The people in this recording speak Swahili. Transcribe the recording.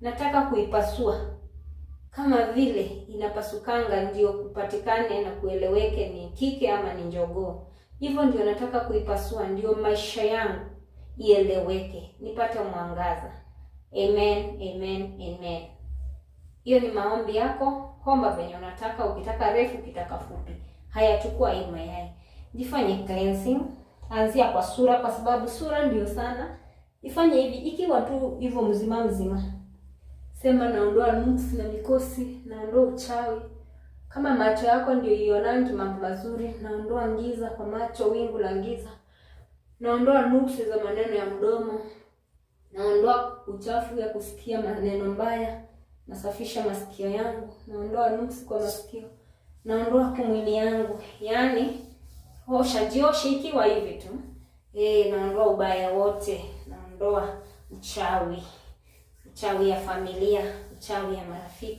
nataka kuipasua kama vile inapasukanga ndio kupatikane na kueleweke ni kike ama ni njogoo. Hivyo ndio nataka kuipasua, ndio maisha yangu ieleweke, nipate mwangaza. Amen, amen, amen. Hiyo ni maombi yako. Omba venye unataka, ukitaka refu, ukitaka fupi. Haya, chukua hii mayai. Jifanye cleansing. Anzia kwa sura, kwa sababu sura ndio sana. Ifanye hivi, ikiwa tu hivyo mzima mzima. Sema naondoa nuksi na mikosi, naondoa uchawi. Kama macho yako ndio ionangi mambo mazuri, naondoa giza kwa macho, wingu la giza. Naondoa nuksi za maneno ya mdomo. Naondoa uchafu ya kusikia maneno mbaya. Nasafisha masikio yangu. Naondoa nuksi kwa masikio. Naondoa kwa mwili yangu. Yaani jioshe ikiwa hivi tu. Naondoa ubaya wote. Naondoa uchawi. Uchawi ya familia, uchawi ya marafiki.